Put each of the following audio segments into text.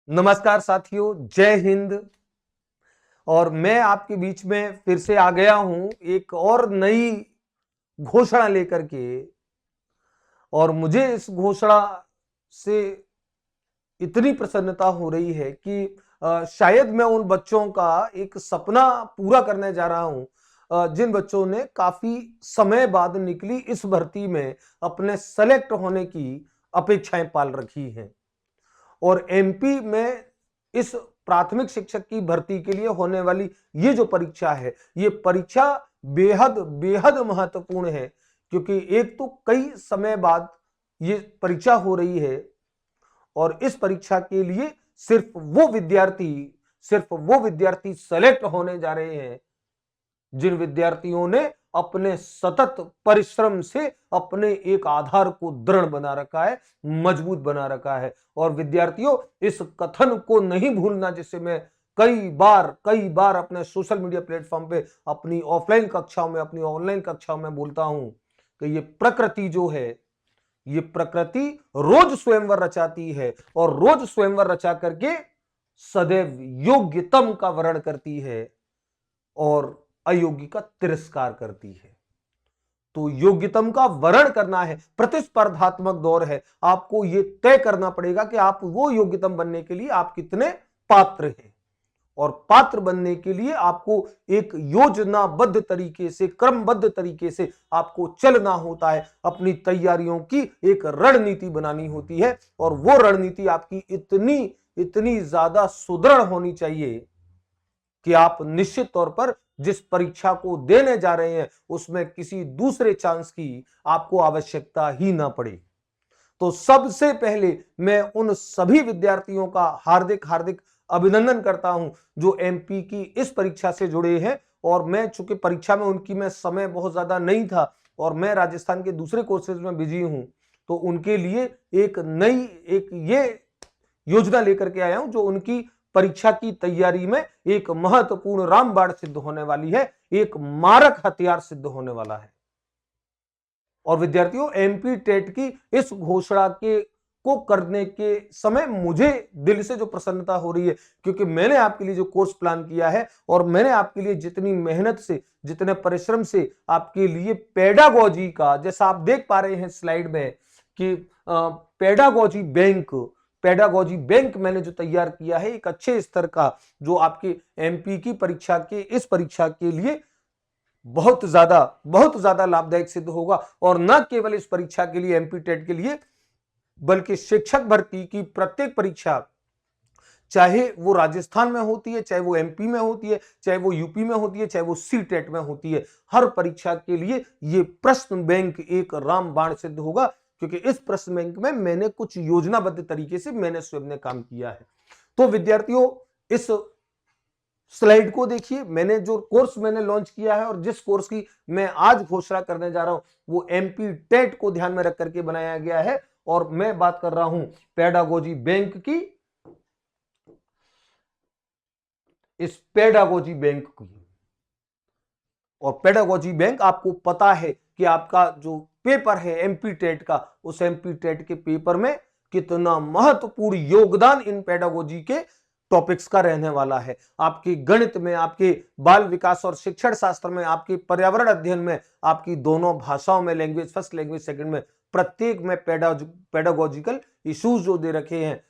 नमस्कार साथियों, जय हिंद। और मैं आपके बीच में फिर से आ गया हूं एक और नई घोषणा लेकर के। और मुझे इस घोषणा से इतनी प्रसन्नता हो रही है कि शायद मैं उन बच्चों का एक सपना पूरा करने जा रहा हूं, जिन बच्चों ने काफी समय बाद निकली इस भर्ती में अपने सेलेक्ट होने की अपेक्षाएं पाल रखी हैं। और एमपी में इस प्राथमिक शिक्षक की भर्ती के लिए होने वाली ये जो परीक्षा है, ये परीक्षा बेहद बेहद महत्वपूर्ण है, क्योंकि एक तो कई समय बाद ये परीक्षा हो रही है। और इस परीक्षा के लिए सिर्फ वो विद्यार्थी सेलेक्ट होने जा रहे हैं जिन विद्यार्थियों ने अपने सतत परिश्रम से अपने एक आधार को दृढ़ बना रखा है, मजबूत बना रखा है। और विद्यार्थियों, इस कथन को नहीं भूलना जिसे मैं कई बार अपने सोशल मीडिया प्लेटफॉर्म पे, अपनी ऑफलाइन कक्षाओं में, अपनी ऑनलाइन कक्षाओं में बोलता हूं कि ये प्रकृति जो है, ये प्रकृति रोज स्वयंवर रचाती है और रोज स्वयंवर रचा करके सदैव योग्यतम का वर्ण करती है और अयोग्य का तिरस्कार करती है। तो योग्यतम का वर्ण करना है, प्रतिस्पर्धात्मक दौर है। आपको यह तय करना पड़ेगा कि आप वो योग्यतम बनने के लिए आप कितने पात्र हैं। और पात्र बनने के लिए आपको एक योजनाबद्ध तरीके से, क्रमबद्ध तरीके से आपको चलना होता है। अपनी तैयारियों की एक रणनीति बनानी होती है और वो रणनीति आपकी इतनी ज्यादा सुदृढ़ होनी चाहिए कि आप निश्चित तौर पर जिस परीक्षा को देने जा रहे हैं उसमें किसी दूसरे चांस की आपको आवश्यकता ही ना पड़े। तो सबसे पहले मैं उन सभी विद्यार्थियों का हार्दिक हार्दिक अभिनंदन करता हूं जो एमपी की इस परीक्षा से जुड़े हैं। और मैं चूंकि परीक्षा में उनकी मैं समय बहुत ज्यादा नहीं था और मैं राजस्थान के दूसरे कोर्सेज में बिजी हूं, तो उनके लिए एक ये योजना लेकर के आया हूं जो उनकी परीक्षा की तैयारी में एक महत्वपूर्ण रामबाण सिद्ध होने वाली है, एक मारक हथियार सिद्ध होने वाला है। और विद्यार्थियों, एमपी टेट की इस घोषणा को करने के समय मुझे दिल से जो प्रसन्नता हो रही है, क्योंकि मैंने आपके लिए जो कोर्स प्लान किया है और मैंने आपके लिए जितनी मेहनत से, जितने परिश्रम से आपके लिए पेडागोजी का, जैसा आप देख पा रहे हैं स्लाइड में कि पेडागोजी बैंक मैंने जो तैयार किया है, एक अच्छे स्तर का, जो आपके एमपी की परीक्षा के, इस परीक्षा के लिए बहुत ज्यादा लाभदायक सिद्ध होगा। और न केवल इस परीक्षा के लिए, एमपी टेट के लिए, बल्कि शिक्षक भर्ती की प्रत्येक परीक्षा, चाहे वो राजस्थान में होती है, चाहे वो एमपी में होती है, चाहे वो यूपी में होती है, चाहे वो सी टेट में होती है, हर परीक्षा के लिए ये प्रश्न बैंक एक रामबाण सिद्ध होगा। क्योंकि इस प्रश्न बैंक में मैंने कुछ योजनाबद्ध तरीके से मैंने स्वयं ने काम किया है। तो विद्यार्थियों, इस स्लाइड को देखिए, मैंने जो कोर्स मैंने लॉन्च किया है और जिस कोर्स की मैं आज घोषणा करने जा रहा हूं, वो एमपी टेट को ध्यान में रख करके बनाया गया है। और मैं बात कर रहा हूं पेडागोजी बैंक की, इस पेडागोजी बैंक की। और पेडागोजी बैंक, आपको पता है कि आपका जो पेपर है एमपी टेट का, उस एमपी टेट के पेपर में कितना महत्वपूर्ण योगदान इन पेडागोजी के टॉपिक्स का रहने वाला है। आपके गणित में, आपके बाल विकास और शिक्षण शास्त्र में, आपके पर्यावरण अध्ययन में, आपकी दोनों भाषाओं में, लैंग्वेज फर्स्ट, लैंग्वेज सेकंड में, प्रत्येक में पेडागोजिकल इश्यूज जो दे रखे हैं,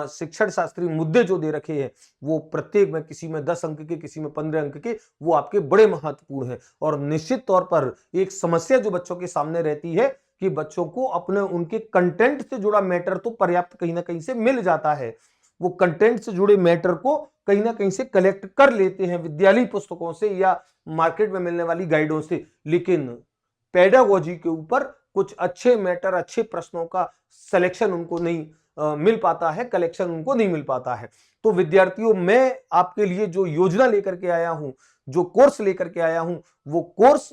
शिक्षण शास्त्रीय मुद्दे जो दे रखे हैं, वो प्रत्येक में, किसी में 10 अंक के, किसी में 15 अंक के, वो आपके बड़े महत्वपूर्ण हैं। और निश्चित तौर पर एक समस्या जो बच्चों के सामने रहती है कि बच्चों को अपने उनके कंटेंट से जुड़ा मैटर तो पर्याप्त कहीं ना कहीं से मिल जाता है, वो कंटेंट से जुड़े मैटर को कहीं ना कहीं से कलेक्ट कर लेते हैं विद्यालय पुस्तकों से या मार्केट में मिलने वाली गाइडों से, लेकिन पेडागोजी के ऊपर कुछ अच्छे मैटर, अच्छे प्रश्नों का सिलेक्शन उनको नहीं मिल पाता है, कलेक्शन उनको नहीं मिल पाता है। तो विद्यार्थियों, मैं आपके लिए जो योजना लेकर के आया हूं, जो कोर्स लेकर के आया हूं, वो कोर्स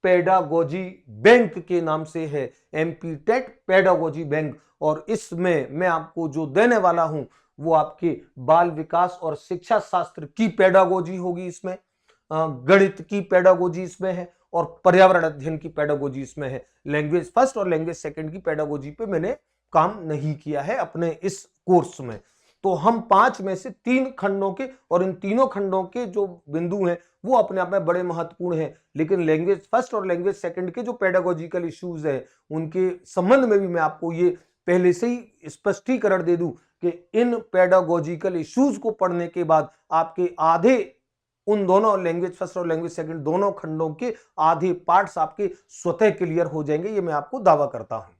पेडागोजी बैंक के नाम से है, एमपी टेट पेडागोजी बैंक। और इसमें मैं आपको जो देने वाला हूं वो आपके बाल विकास और शिक्षा शास्त्र की पेडागोजी होगी, इसमें गणित की पेडागोजी इसमें है और पर्यावरण अध्ययन की पेडागोजी इसमें है। लैंग्वेज फर्स्ट और लैंग्वेज सेकंड की पेडागोजी पे मैंने काम नहीं किया है अपने इस कोर्स में। तो हम 5 में से 3 खंडों के, और इन तीनों खंडों के जो बिंदु हैं वो अपने आप में बड़े महत्वपूर्ण हैं, लेकिन लैंग्वेज फर्स्ट और लैंग्वेज सेकंड के जो पेडागोजिकल इश्यूज हैं उनके संबंध में भी मैं आपको ये पहले से ही स्पष्टीकरण दे दूं कि इन पेडागोजिकल इश्यूज को पढ़ने के बाद आपके आधे, उन दोनों लैंग्वेज फर्स्ट और लैंग्वेज सेकंड दोनों खंडों के आधे पार्ट्स आपके स्वतः क्लियर हो जाएंगे, ये मैं आपको दावा करता हूं।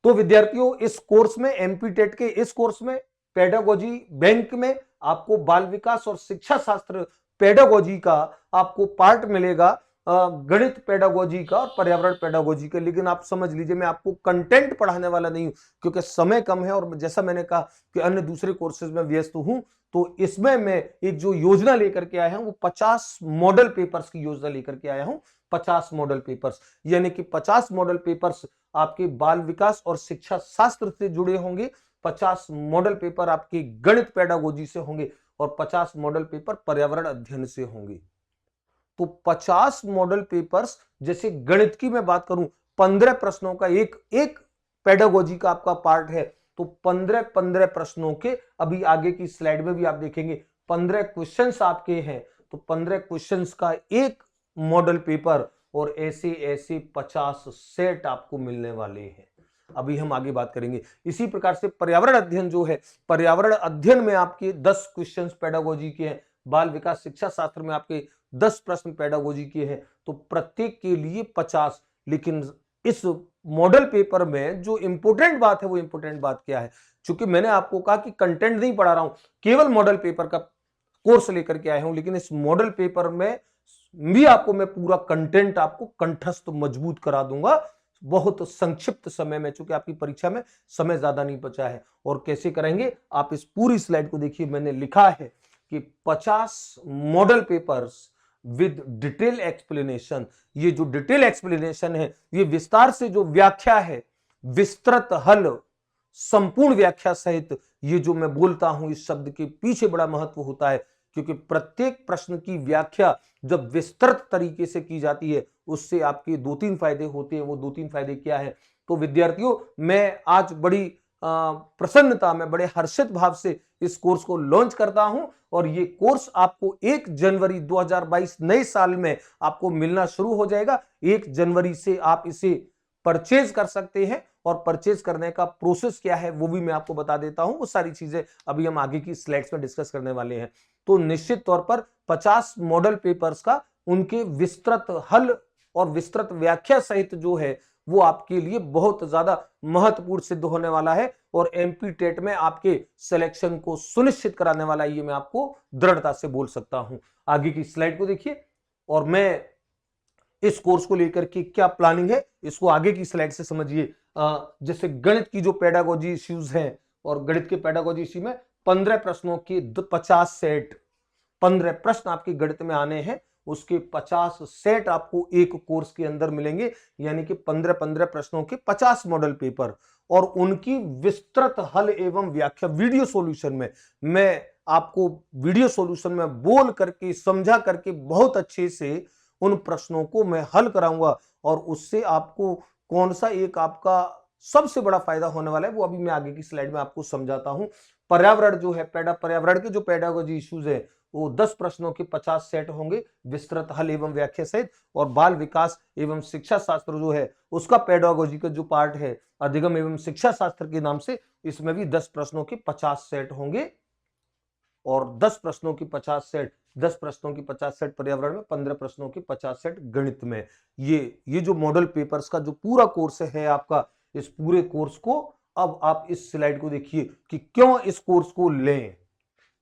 तो विद्यार्थियों, इस कोर्स में, एमपी टेट के इस कोर्स में पेडागोजी बैंक में आपको बाल विकास और शिक्षा शास्त्र पेडागोजी का आपको पार्ट मिलेगा, गणित पेडागोजी का और पर्यावरण पेडागोजी का। लेकिन आप समझ लीजिए मैं आपको कंटेंट पढ़ाने वाला नहीं हूं क्योंकि समय कम है, और जैसा मैंने कहा कि अन्य दूसरे कोर्सेज में व्यस्त हूं, तो इसमें मैं एक जो योजना लेकर के आया हूं वो 50 मॉडल पेपर्स की योजना लेकर के आया हूं। 50 मॉडल पेपर्स, यानी कि 50 मॉडल पेपर्स आपके बाल विकास और शिक्षा शास्त्र से जुड़े होंगे, 50 मॉडल पेपर आपके गणित पेडागोजी से होंगे और 50 मॉडल पेपर पर्यावरण अध्ययन से होंगे। तो 50 मॉडल पेपर्स, जैसे गणित की मैं बात करूं 15 प्रश्नों का एक एक पेडागोजी का आपका पार्ट है, तो 15 प्रश्नों के, अभी आगे की स्लाइड में भी आप देखेंगे 15 क्वेश्चंस आपके हैं, तो 15 क्वेश्चंस का एक मॉडल पेपर, और ऐसे ऐसे 50 सेट आपको मिलने वाले हैं। अभी हम आगे बात करेंगे। इसी प्रकार से पर्यावरण अध्ययन जो है, पर्यावरण अध्ययन में आपके 10 क्वेश्चंस पेडागोजी के हैं, बाल विकास शिक्षा शास्त्र में आपके 10 प्रश्न पेडागोजी के हैं, तो प्रत्येक के लिए 50। लेकिन इस मॉडल पेपर में जो इंपोर्टेंट बात है, वो इंपोर्टेंट बात क्या है, क्योंकि मैंने आपको कहा कि कंटेंट नहीं पढ़ा रहा हूं, केवल मॉडल पेपर का कोर्स लेकर के आया हूं, लेकिन इस मॉडल पेपर में भी आपको मैं पूरा कंटेंट आपको कंठस्थ मजबूत करा दूंगा बहुत संक्षिप्त समय में, चूंकि आपकी परीक्षा में समय ज्यादा नहीं बचा है। और कैसे करेंगे, आप इस पूरी स्लाइड को देखिए, मैंने लिखा है कि 50 model papers with detail explanation. ये जो डिटेल एक्सप्लेनेशन है, ये विस्तार से जो व्याख्या है, विस्तृत हल, संपूर्ण व्याख्या सहित, ये जो मैं बोलता हूं इस शब्द के पीछे बड़ा महत्व होता है, क्योंकि प्रत्येक प्रश्न की व्याख्या जब विस्तृत तरीके से की जाती है उससे आपके 2-3 फायदे होते हैं। वो 2-3 फायदे क्या है, तो विद्यार्थियों मैं आज बड़ी प्रसन्नता में, बड़े हर्षित भाव से इस कोर्स को लॉन्च करता हूं, और ये कोर्स आपको 1 जनवरी 2022 नए साल में आपको मिलना शुरू हो जाएगा। 1 जनवरी से आप इसे परचेज कर सकते हैं, और परचेज करने का प्रोसेस क्या है वो भी मैं आपको बता देता हूं। वो सारी चीजें अभी हम आगे की स्लाइड्स में डिस्कस करने वाले हैं। तो निश्चित तौर पर 50 मॉडल पेपर्स का उनके विस्तृत हल और विस्तृत व्याख्या सहित जो है वो आपके लिए बहुत ज्यादा महत्वपूर्ण सिद्ध होने वाला है, और एमपी टेट में आपके सिलेक्शन को सुनिश्चित कराने वाला है, ये मैं आपको दृढ़ता से बोल सकता हूं। आगे की स्लाइड को देखिए, और मैं इस कोर्स को लेकर के क्या प्लानिंग है इसको आगे की स्लाइड से समझिए। जैसे गणित की जो पेडागोजी इश्यूज हैं, और गणित के पेडागोजी इश्यू में 15 प्रश्नों के 50 सेट, 15 प्रश्न आपके गणित में आने हैं, उसके 50 सेट आपको एक कोर्स के अंदर मिलेंगे, यानी कि 15 प्रश्नों के 50 मॉडल पेपर, और उनकी विस्तृत हल एवं व्याख्या वीडियो सॉल्यूशन में मैं आपको वीडियो सॉल्यूशन में बोल करके, समझा करके बहुत अच्छे से उन प्रश्नों को मैं हल कराऊंगा, और उससे आपको कौन सा एक आपका सबसे बड़ा फायदा होने वाला है वो अभी मैं आगे की स्लाइड में आपको समझाता हूं। पर्यावरण जो है, पर्यावरण के जो पेडागोजी इश्यूज है वो 10 प्रश्नों के 50 सेट होंगे विस्तृत हल एवं व्याख्या सहित, और बाल विकास एवं शिक्षा शास्त्र जो है उसका पेडागोजी का जो पार्ट है अधिगम एवं शिक्षा शास्त्र के नाम से, इसमें भी 10 प्रश्नों के 50 सेट होंगे, और 10 प्रश्नों की 50 सेट, 10 प्रश्नों की 50 सेट पर्यावरण में, 15 प्रश्नों की 50 सेट गणित में। ये जो मॉडल पेपर्स का जो पूरा कोर्स है आपका, इस पूरे कोर्स को, अब आप इस स्लाइड को देखिए कि क्यों इस कोर्स को लें,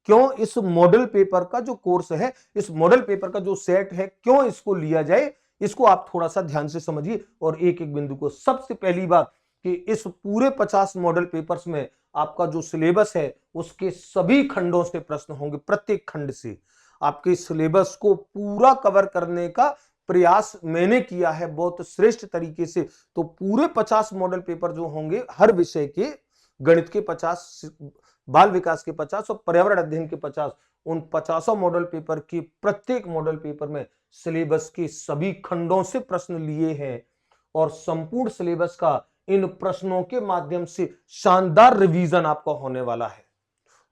क्यों इस मॉडल पेपर का जो कोर्स है, इस मॉडल पेपर का जो सेट है, क्यों इसको लिया जाए, इसको आप थोड़ा सा ध्यान से समझिए और एक एक बिंदु को। सबसे पहली बात कि इस पूरे 50 मॉडल पेपर्स में आपका जो सिलेबस है उसके सभी खंडों से प्रश्न होंगे, प्रत्येक खंड से आपके सिलेबस को पूरा कवर करने का प्रयास मैंने किया है बहुत श्रेष्ठ तरीके से। तो पूरे 50 मॉडल पेपर जो होंगे हर विषय के, गणित के 50, बाल विकास के 50 और पर्यावरण अध्ययन के 50, उन 50 मॉडल पेपर के प्रत्येक मॉडल पेपर में सिलेबस के सभी खंडों से प्रश्न लिए हैं, और संपूर्ण सिलेबस का इन प्रश्नों के माध्यम से शानदार रिवीजन आपका होने वाला है।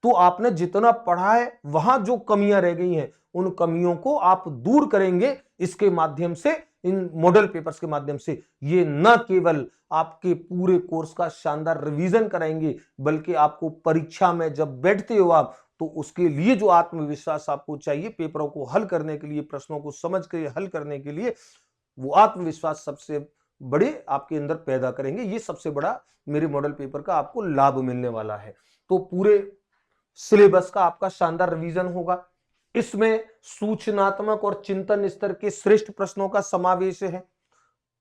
तो आपने जितना पढ़ा है वहां जो कमियां रह गई हैं उन कमियों को आप दूर करेंगे इसके माध्यम से, इन मॉडल पेपर्स के माध्यम से। ये न केवल आपके पूरे कोर्स का शानदार रिवीजन कराएंगे बल्कि आपको परीक्षा में जब बैठते हो आप तो उसके लिए जो आत्मविश्वास आपको चाहिए पेपरों को हल करने के लिए, प्रश्नों को समझ के हल करने के लिए, वो आत्मविश्वास सबसे बड़े आपके अंदर पैदा करेंगे। ये सबसे बड़ा मेरे मॉडल पेपर का आपको लाभ मिलने वाला है। तो पूरे सिलेबस का आपका शानदार रिवीजन होगा। इसमें सूचनात्मक और चिंतन स्तर के श्रेष्ठ प्रश्नों का समावेश है।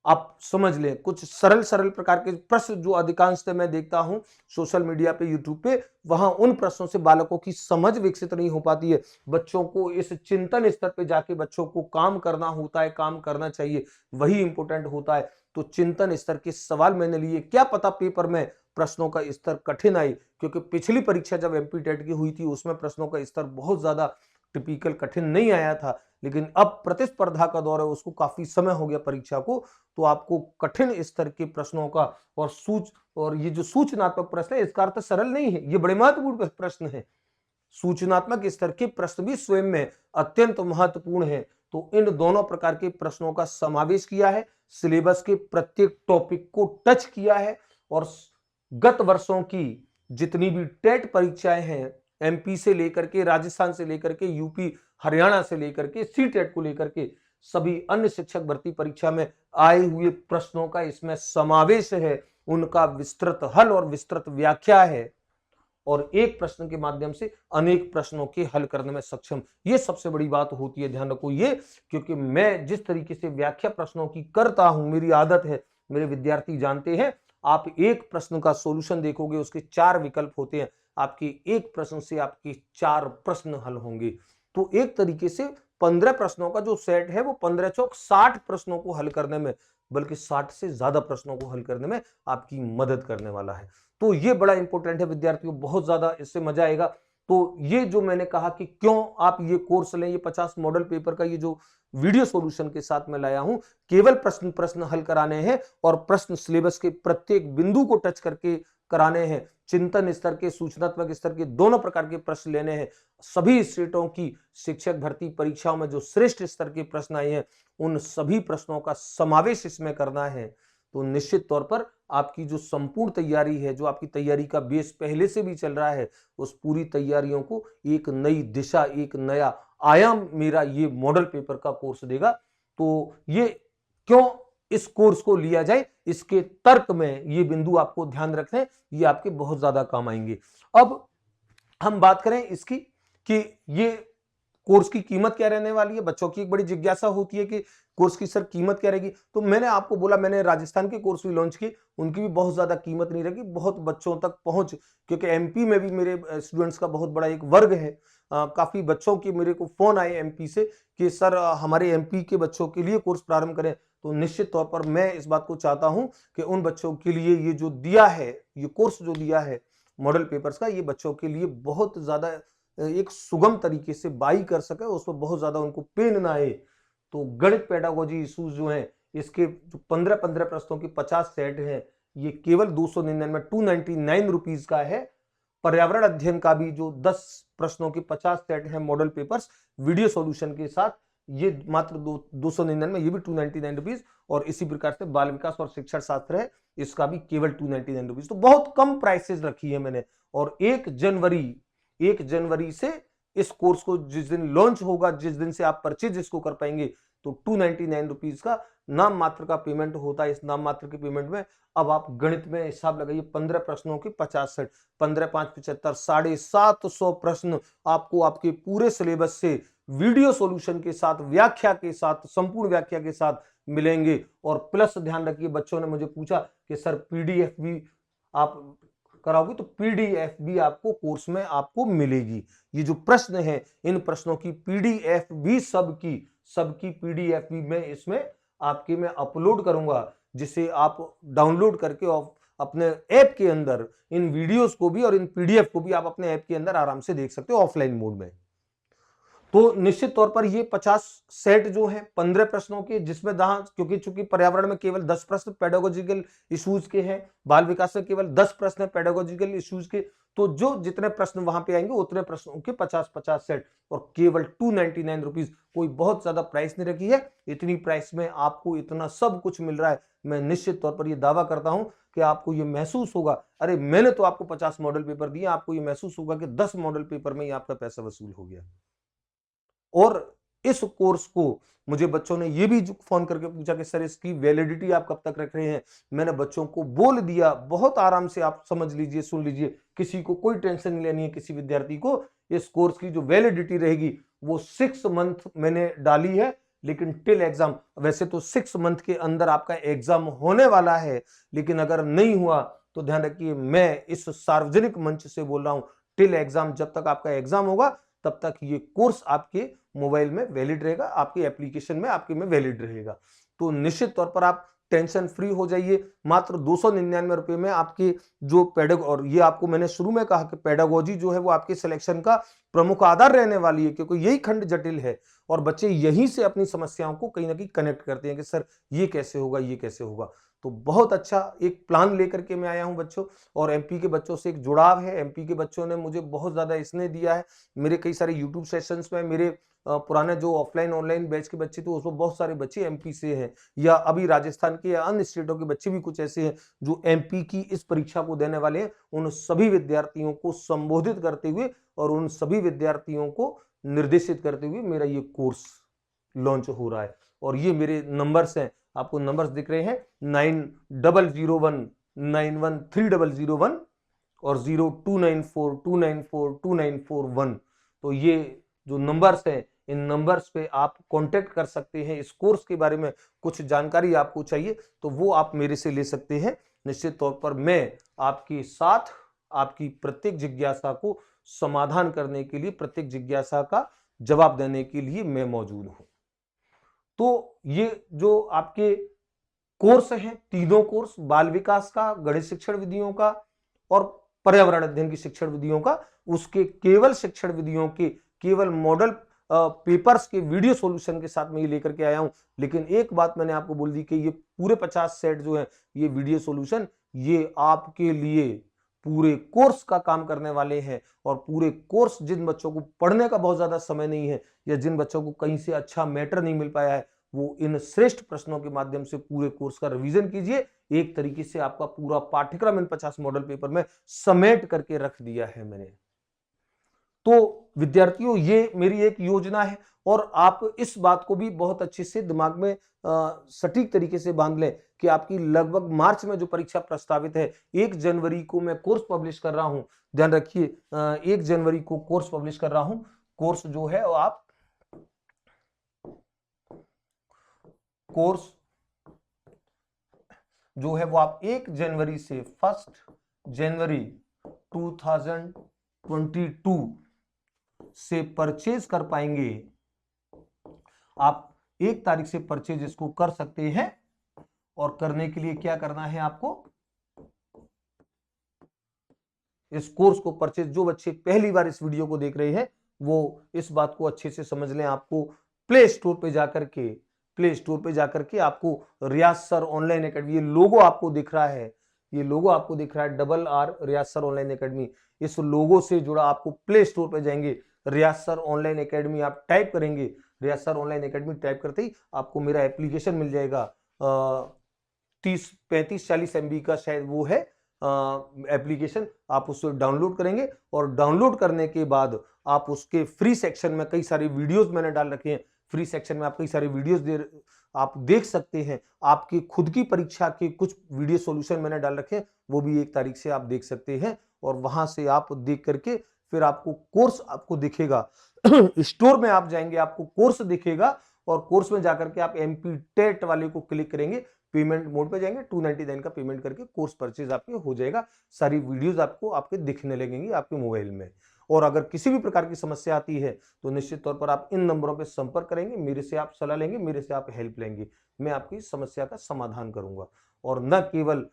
आप समझ लें, कुछ सरल सरल प्रकार के प्रश्न जो अधिकांशतः मैं देखता हूं सोशल मीडिया पे, यूट्यूब पे, वहां उन प्रश्नों से बालकों की समझ विकसित नहीं हो पाती है। बच्चों को इस चिंतन स्तर पे जाके बच्चों को काम करना होता है, काम करना चाहिए, वही इंपॉर्टेंट होता है। तो चिंतन स्तर के सवाल मैंने लिए, क्या पता पेपर में प्रश्नों का स्तर कठिन आए, क्योंकि पिछली परीक्षा जब एमपी टेट की हुई थी उसमें प्रश्नों का स्तर बहुत ज्यादा टिपिकल कठिन नहीं आया था, लेकिन अब प्रतिस्पर्धा का दौर है, उसको काफी समय हो गया परीक्षा को, तो आपको कठिन स्तर के प्रश्नों का और ये जो सूचनात्मक प्रश्न है इसका अर्थ सरल नहीं है, ये बड़े महत्वपूर्ण प्रश्न है। सूचनात्मक स्तर के प्रश्न भी स्वयं में अत्यंत महत्वपूर्ण है। तो इन दोनों प्रकार के प्रश्नों का समावेश किया है, सिलेबस के प्रत्येक टॉपिक को टच किया है, और गत वर्षों की जितनी भी टेट परीक्षाएं हैं, एमपी से लेकर के, राजस्थान से लेकर के, यूपी हरियाणा से लेकर के, सी टेट को लेकर के सभी अन्य शिक्षक भर्ती परीक्षा में आए हुए प्रश्नों का इसमें समावेश है, उनका विस्तृत हल और विस्तृत व्याख्या है, और एक प्रश्न के माध्यम से अनेक प्रश्नों के हल करने में सक्षम। ये सबसे बड़ी बात होती है, ध्यान रखो ये, क्योंकि मैं जिस तरीके से व्याख्या प्रश्नों की करता हूं, मेरी आदत है, मेरे विद्यार्थी जानते हैं, आप एक प्रश्न का सॉल्यूशन देखोगे उसके 4 विकल्प होते हैं, आपके एक प्रश्न से आपके 4 प्रश्न हल होंगे। तो एक तरीके से 15 प्रश्नों का जो सेट है वो 15 चौक 60 प्रश्नों को हल करने में, बल्कि 60 से ज्यादा प्रश्नों को हल करने में आपकी मदद करने वाला है। तो ये बड़ा इंपॉर्टेंट है विद्यार्थियों, बहुत ज्यादा इससे मजा आएगा। तो ये जो मैंने कहा कि क्यों आप ये कोर्स लें, ये 50 मॉडल पेपर का ये जो वीडियो सॉल्यूशन के साथ में लाया हूं, केवल प्रश्न हल कराने हैं और प्रश्न सिलेबस के प्रत्येक बिंदु को टच करके कराने हैं। चिंतन स्तर के, सूचनात्मक स्तर के दोनों प्रकार के प्रश्न लेने हैं। सभी स्टेटों की शिक्षक भर्ती परीक्षाओं में जो श्रेष्ठ स्तर के प्रश्न आए हैं उन सभी प्रश्नों का समावेश इसमें करना है। तो निश्चित तौर पर आपकी जो संपूर्ण तैयारी है, जो आपकी तैयारी का बेस पहले से भी चल रहा है, उस पूरी तैयारियों को एक नई दिशा, एक नया आयाम मेरा ये मॉडल पेपर का कोर्स देगा। तो ये क्यों इस कोर्स को लिया जाए, इसके तर्क में ये बिंदु आपको ध्यान रखने, ये आपके बहुत ज्यादा काम आएंगे। अब हम बात करें इसकी कि ये कोर्स की कीमत क्या रहने वाली है। बच्चों की एक बड़ी जिज्ञासा होती है कि कोर्स की सर कीमत क्या रहेगी। तो मैंने आपको बोला, मैंने राजस्थान के कोर्स भी लॉन्च किए, उनकी भी बहुत ज्यादा कीमत नहीं रहेगी, बहुत बच्चों तक पहुंच, क्योंकि एमपी में भी मेरे स्टूडेंट्स का बहुत बड़ा एक वर्ग है। काफी बच्चों के मेरे को फोन आए एमपी से कि सर हमारे एमपी के बच्चों के लिए कोर्स प्रारंभ करें। तो निश्चित तौर पर मैं इस बात को चाहता हूं कि उन बच्चों के लिए ये जो दिया है, ये कोर्स जो दिया है मॉडल पेपर्स का, ये बच्चों के लिए बहुत ज्यादा एक सुगम तरीके से बाई कर सके, उसमें बहुत ज्यादा उनको पेन ना आए। तो गणित पेडागोजी इश्यूज जो हैं, इसके जो 15-15 प्रश्नों के 50 सेट हैं, ये केवल 299 रुपीज का है। पर्यावरण अध्ययन का भी जो 10 प्रश्नों के 50 सेट है मॉडल पेपर्स वीडियो सॉल्यूशन के साथ, ये मात्र 299, ये भी 299 रुपीज। और इसी प्रकार से बाल विकास और शिक्षण शास्त्र है, इसका भी केवल 299 रुपीज। तो बहुत कम प्राइसेस रखी है मैंने। और 1 जनवरी से इस कोर्स को जिस दिन लॉन्च होगा, जिस दिन से आप परचेज इसको कर पाएंगे, तो 299 रुपीज का नाम मात्र का पेमेंट होता है। इस नाम मात्र के पेमेंट में अब आप गणित में हिसाब लगाइए, 15 प्रश्नों के 50 सेट, 15 5 75, 750 प्रश्न आपको आपके पूरे सिलेबस से वीडियो सॉल्यूशन के साथ, व्याख्या के साथ, संपूर्ण व्याख्या के साथ मिलेंगे। और प्लस ध्यान रखिए, बच्चों ने मुझे पूछा कि सर पीडीएफ भी आप कराओगे, तो पीडीएफ भी आपको कोर्स में आपको मिलेगी। ये जो प्रश्न है, इन प्रश्नों की पीडीएफ भी सबकी पीडीएफ भी मैं इसमें आपके में अपलोड करूंगा, जिसे आप डाउनलोड करके अपने ऐप के अंदर इन वीडियोस को भी और इन पीडीएफ को भी आप अपने ऐप के अंदर आराम से देख सकते हो ऑफलाइन मोड में। तो निश्चित तौर पर ये 50 सेट जो है 15 प्रश्नों के, जिसमें क्योंकि चूंकि पर्यावरण में केवल 10 प्रश्न पेडागोजिकल इश्यूज के हैं, बाल विकास में केवल 10 प्रश्न पेडागोजिकल इश्यूज के, तो जो जितने प्रश्न वहां पे आएंगे उतने प्रश्नों के 50-50 सेट और केवल 299 रुपीज। कोई बहुत ज्यादा प्राइस नहीं रखी है, इतनी प्राइस में आपको इतना सब कुछ मिल रहा है। मैं निश्चित तौर पर यह दावा करता हूं कि आपको ये महसूस होगा, अरे मैंने तो आपको 50 मॉडल पेपर दिए, आपको ये महसूस होगा कि 10 मॉडल पेपर में ही आपका पैसा वसूल हो गया। और इस कोर्स को मुझे बच्चों ने ये भी फोन करके पूछा कि सर इसकी वैलिडिटी आप कब तक रख रहे हैं। मैंने बच्चों को बोल दिया, बहुत आराम से आप समझ लीजिए, सुन लीजिए, किसी को कोई टेंशन नहीं लेनी है। किसी विद्यार्थी को इस कोर्स की जो वैलिडिटी रहेगी वो 6 मंथ मैंने डाली है, लेकिन टिल एग्जाम। वैसे तो 6 मंथ के अंदर आपका एग्जाम होने वाला है, लेकिन अगर नहीं हुआ तो ध्यान रखिए, मैं इस सार्वजनिक मंच से बोल रहा हूं, टिल एग्जाम, जब तक आपका एग्जाम होगा तब तक ये कोर्स आपके मोबाइल में वैलिड रहेगा, आपकी एप्लीकेशन में आपके में वैलिड रहेगा। तो निश्चित तौर पर आप टेंशन फ्री हो जाइए। मात्र 299 रुपए में आपके जो और ये आपको मैंने शुरू में कहा कि पेडागोजी जो है वो आपके सिलेक्शन का प्रमुख आधार रहने वाली है, क्योंकि यही खंड जटिल है और बच्चे यहीं से अपनी समस्याओं को कहीं ना कहीं कनेक्ट करते हैं कि सर ये कैसे होगा, ये कैसे होगा। तो बहुत अच्छा एक प्लान लेकर के मैं आया हूं बच्चों, और एमपी के बच्चों से एक जुड़ाव है। एमपी के बच्चों ने मुझे बहुत ज्यादा स्नेह दिया है। मेरे कई सारे यूट्यूब सेशंस में मेरे पुराने जो ऑफलाइन ऑनलाइन बैच के बच्चे थे उसमें बहुत सारे बच्चे एमपी से हैं, या अभी राजस्थान के या अन्य स्टेटों के बच्चे भी कुछ ऐसे हैं जो एमपी की इस परीक्षा को देने वाले हैं। उन सभी विद्यार्थियों को संबोधित करते हुए और उन सभी विद्यार्थियों को निर्देशित करते हुए मेरा ये कोर्स लॉन्च हो रहा है। और ये मेरे नंबर्स हैं, आपको नंबर्स दिख रहे हैं, 9001913001 और 0294294291। तो ये जो नंबर्स हैं, इन नंबर्स पे आप कांटेक्ट कर सकते हैं। इस कोर्स के बारे में कुछ जानकारी आपको चाहिए तो वो आप मेरे से ले सकते हैं। निश्चित तौर पर मैं आपके साथ आपकी प्रत्येक जिज्ञासा को समाधान करने के लिए, प्रत्येक जिज्ञासा का जवाब देने के लिए मैं मौजूद हूं। तो ये जो आपके कोर्स हैं, तीनों कोर्स, बाल विकास का, गणित शिक्षण विधियों का और पर्यावरण अध्ययन की शिक्षण विधियों का, उसके केवल शिक्षण विधियों के केवल मॉडल पेपर्स के वीडियो सॉल्यूशन के साथ मैं ये लेकर के आया हूं। लेकिन एक बात मैंने आपको बोल दी कि ये पूरे 50 सेट जो है ये वीडियो सॉल्यूशन, ये आपके लिए पूरे कोर्स का काम करने वाले हैं। और पूरे कोर्स, जिन बच्चों को पढ़ने का बहुत ज्यादा समय नहीं है या जिन बच्चों को कहीं से अच्छा मैटर नहीं मिल पाया है, वो इन श्रेष्ठ प्रश्नों के माध्यम से पूरे कोर्स का रिवीजन कीजिए। एक तरीके से आपका पूरा पाठ्यक्रम इन 50 मॉडल पेपर में समेट करके रख दिया है मैंने। तो विद्यार्थियों, ये मेरी एक योजना है और आप इस बात को भी बहुत अच्छे से दिमाग में सटीक तरीके से बांध लें कि आपकी लगभग मार्च में जो परीक्षा प्रस्तावित है, 1 जनवरी को मैं कोर्स पब्लिश कर रहा हूं। ध्यान रखिए, 1 जनवरी को कोर्स पब्लिश कर रहा हूं। कोर्स जो है वो आप जो है वो आप 1 जनवरी से 1 जनवरी 2022 से परचेज कर पाएंगे। आप 1 तारीख से परचेज इसको कर सकते हैं। और करने के लिए क्या करना है आपको, इस कोर्स को परचेज, जो बच्चे पहली बार इस वीडियो को देख रहे हैं वो इस बात को अच्छे से समझ लें। आपको प्ले स्टोर पे जाकर के आपको रियाज सर ऑनलाइन एकेडमी, ये लोगो आपको दिख रहा है, RR रियाज सर ऑनलाइन एकेडमी, इस लोगो से जुड़ा आपको प्ले स्टोर पे जाएंगे, रियाज सर ऑनलाइन एकेडमी आप टाइप करेंगे। रियाज सर ऑनलाइन एकेडमी टाइप करते ही आपको मेरा एप्लीकेशन मिल जाएगा। 30-35-40 MB का शायद वो है एप्लीकेशन। आप उसको डाउनलोड करेंगे और डाउनलोड करने के बाद आप उसके फ्री सेक्शन में कई सारे वीडियोस मैंने डाल रखे हैं। फ्री सेक्शन में आप कई सारे वीडियोस आप देख सकते हैं। आपकी खुद की परीक्षा के कुछ वीडियो सॉल्यूशन मैंने डाल रखे हैं, वो भी 1 तारीख से आप देख सकते हैं। और वहां से आप देख करके फिर आपको कोर्स आपको दिखेगा स्टोर में आप जाएंगे, आपको कोर्स दिखेगा और कोर्स में जाकर के आप MP टेट वाले को क्लिक करेंगे, पेमेंट मोड पे जाएंगे, 299 का पेमेंट करके कोर्स परचेज आपके हो जाएगा। सारी वीडियोस आपको आपके दिखने लगेंगी आपके मोबाइल में। और अगर किसी भी प्रकार की समस्या आती है तो निश्चित तौर पर आप इन नंबरों पे संपर्क करेंगे, मेरे से आप सलाह लेंगे, मेरे से आप हेल्प लेंगे, मैं आपकी समस्या का समाधान करूंगा। और न केवल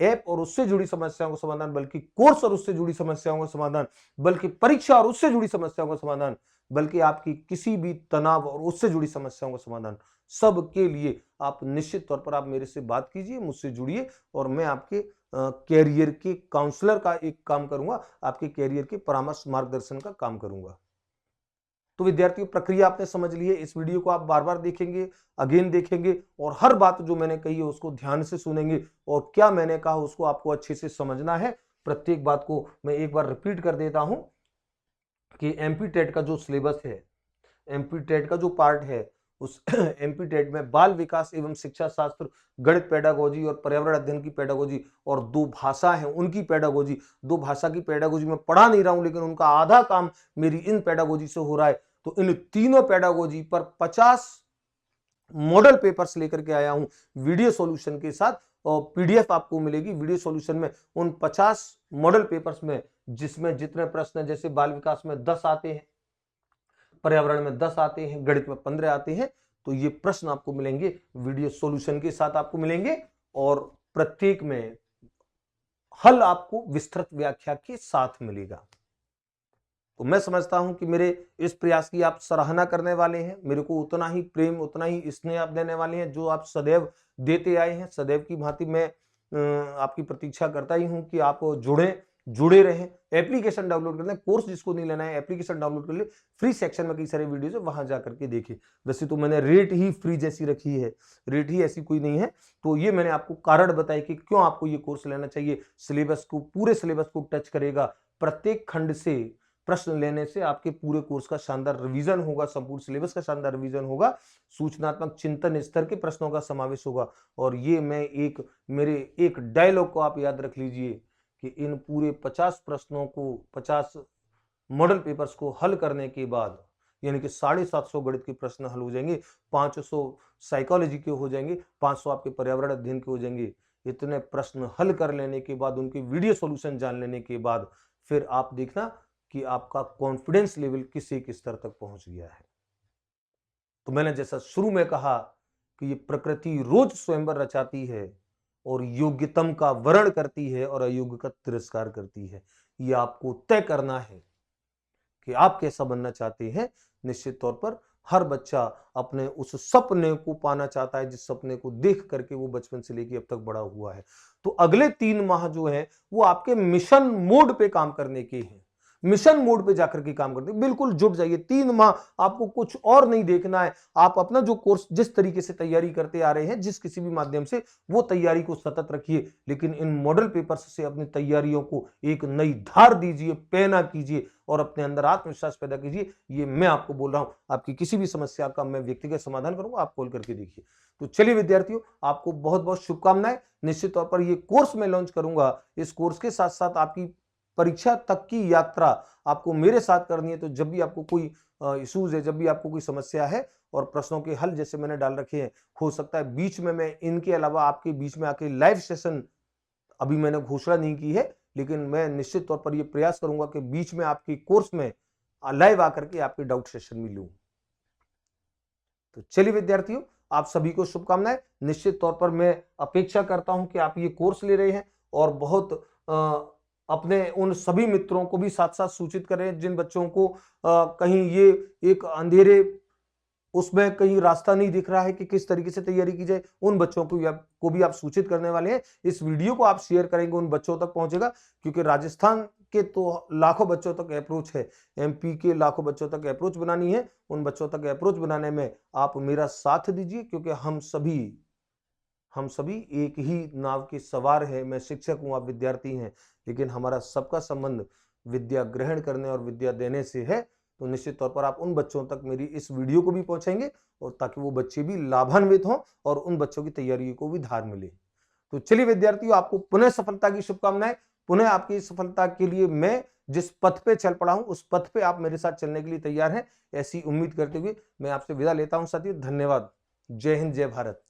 ऐप और उससे जुड़ी समस्याओं का समाधान, बल्कि कोर्स और उससे जुड़ी समस्याओं का समाधान, बल्कि परीक्षा और उससे जुड़ी समस्याओं का समाधान, बल्कि आपकी किसी भी तनाव और उससे जुड़ी समस्याओं का समाधान सबके लिए आप निश्चित तौर पर आप मेरे से बात कीजिए, मुझसे जुड़िए और मैं आपके कैरियर के काउंसलर का एक काम करूंगा, आपके कैरियर के परामर्श मार्गदर्शन का काम करूंगा। तो विद्यार्थियों, प्रक्रिया आपने समझ ली है। इस वीडियो को आप बार बार देखेंगे, अगेन देखेंगे और हर बात जो मैंने कही है उसको ध्यान से सुनेंगे और क्या मैंने कहा उसको आपको अच्छे से समझना है। प्रत्येक बात को मैं एक बार रिपीट कर देता हूं कि एमपी टेट का जो सिलेबस है, एमपी टेट का जो पार्ट है, उस एमपी टेट में बाल विकास एवं शिक्षा शास्त्र, गणित पेडागोजी और पर्यावरण अध्ययन की पेडागोजी और 2 भाषा है उनकी पेडागोजी, 2 भाषा की पेडागोजी में पढ़ा नहीं रहा हूं लेकिन उनका आधा काम मेरी इन पेडागोजी से हो रहा है। तो इन तीनों पेडागोजी पर 50 मॉडल पेपर्स लेकर के आया हूं वीडियो सॉल्यूशन के साथ और पीडीएफ आपको मिलेगी वीडियो सॉल्यूशन में उन 50 मॉडल पेपर्स में, जिसमें जितने प्रश्न जैसे बाल विकास में 10 आते हैं, पर्यावरण में 10 आते हैं, गणित में 15 आते हैं, तो ये प्रश्न आपको मिलेंगे वीडियो सॉल्यूशन के साथ आपको मिलेंगे और प्रत्येक में हल आपको विस्तृत व्याख्या के साथ मिलेगा। तो मैं समझता हूं कि मेरे इस प्रयास की आप सराहना करने वाले हैं, मेरे को उतना ही प्रेम, उतना ही स्नेह आप देने वाले हैं जो आप सदैव देते आए हैं। सदैव की भांति मैं आपकी प्रतीक्षा करता ही हूं कि आप जुड़े रहें। एप्लीकेशन डाउनलोड कर लें, कोर्स जिसको नहीं लेना है एप्लीकेशन डाउनलोड कर ले, फ्री सेक्शन में कई सारे वीडियोस है, वहां जाकर के देखिए। वैसे तो मैंने रेट ही फ्री जैसी रखी है, रेट ही ऐसी कोई नहीं है। तो ये मैंने आपको कारण बताया कि क्यों आपको ये कोर्स लेना चाहिए। सिलेबस को, पूरे सिलेबस को टच करेगा, प्रत्येक खंड से प्रश्न लेने से आपके पूरे कोर्स का शानदार रिवीजन होगा, संपूर्ण सिलेबस का शानदार रिवीजन होगा, सूचनात्मक चिंतन स्तर के प्रश्नों का समावेश होगा। और ये मैं मेरे एक डायलॉग को आप याद रख लीजिए कि इन पूरे 50 प्रश्नों को, 50 मॉडल पेपर्स को हल करने के बाद, यानी कि 750 गणित के प्रश्न हल हो जाएंगे, 500 साइकोलॉजी के हो जाएंगे, 500 आपके पर्यावरण अध्ययन के हो जाएंगे। इतने प्रश्न हल कर लेने के बाद, उनके वीडियो सॉल्यूशन जान लेने के बाद, फिर आप देखना कि आपका कॉन्फिडेंस लेवल किस एक स्तर तक पहुंच गया है। तो मैंने जैसा शुरू में कहा कि ये प्रकृति रोज स्वयंवर रचाती है और योग्यतम का वर्ण करती है और अयोग्य का तिरस्कार करती है। ये आपको तय करना है कि आप कैसा बनना चाहते हैं। निश्चित तौर पर हर बच्चा अपने उस सपने को पाना चाहता है जिस सपने को देख करके वो बचपन से लेकर अब तक बड़ा हुआ है। तो अगले 3 माह जो है वो आपके मिशन मोड पे काम करने के हैं। मिशन मोड पे जाकर के काम करते हैं, बिल्कुल जुट जाइए। 3 माह आपको कुछ और नहीं देखना है। आप अपना जो कोर्स जिस तरीके से तैयारी करते आ रहे हैं, जिस किसी भी माध्यम से, वो तैयारी को सतत रखिए, लेकिन इन मॉडल पेपर्स से अपनी तैयारियों को एक नई धार दीजिए, पैना कीजिए और अपने अंदर आत्मविश्वास पैदा कीजिए। ये मैं आपको बोल रहा हूं। आपकी किसी भी समस्या का मैं व्यक्तिगत समाधान करूंगा, आप कॉल करके देखिए। तो चलिए विद्यार्थियों, आपको बहुत बहुत शुभकामनाएं। निश्चित तौर पर ये कोर्स मैं लॉन्च करूंगा। इस कोर्स के साथ साथ आपकी परीक्षा तक की यात्रा आपको मेरे साथ करनी है। तो जब भी आपको कोई इश्यूज है, जब भी आपको कोई समस्या है और प्रश्नों के हल जैसे मैंने डाल रखे हैं, हो सकता है बीच में मैं इनके अलावा आपके बीच में आके लाइव सेशन, अभी मैंने घोषणा नहीं की है, लेकिन मैं निश्चित तौर पर यह प्रयास करूंगा कि बीच में आपके कोर्स में लाइव आकर के आपके डाउट सेशन में लूं। तो चलिए विद्यार्थियों, आप सभी को शुभकामनाएं। निश्चित तौर पर मैं अपेक्षा करता हूं कि आप ये कोर्स ले रहे हैं और बहुत अपने उन सभी मित्रों को भी साथ साथ सूचित करें जिन बच्चों को कहीं ये एक अंधेरे उसमें कहीं रास्ता नहीं दिख रहा है कि किस तरीके से तैयारी की जाए। उन बच्चों को भी आप सूचित करने वाले हैं। इस वीडियो को आप शेयर करेंगे, उन बच्चों तक पहुंचेगा, क्योंकि राजस्थान के तो लाखों बच्चों तक अप्रोच है, एमपी के लाखों बच्चों तक अप्रोच बनानी है। उन बच्चों तक अप्रोच बनाने में आप मेरा साथ दीजिए, क्योंकि हम सभी एक ही नाव के सवार हैं। मैं शिक्षक हूं, आप विद्यार्थी हैं, लेकिन हमारा सबका संबंध विद्या ग्रहण करने और विद्या देने से है। तो निश्चित तौर पर आप उन बच्चों तक मेरी इस वीडियो को भी पहुंचाएंगे और ताकि वो बच्चे भी लाभान्वित हों और उन बच्चों की तैयारी को भी धार मिले। तो चलिए विद्यार्थियों, आपको पुनः सफलता की शुभकामनाएं। पुनः आपकी सफलता के लिए मैं जिस पथ पे चल पड़ा हूं, उस पथ पे आप मेरे साथ चलने के लिए तैयार हैं, ऐसी उम्मीद करते हुए मैं आपसे विदा लेता हूं। साथियों, धन्यवाद। जय हिंद, जय भारत।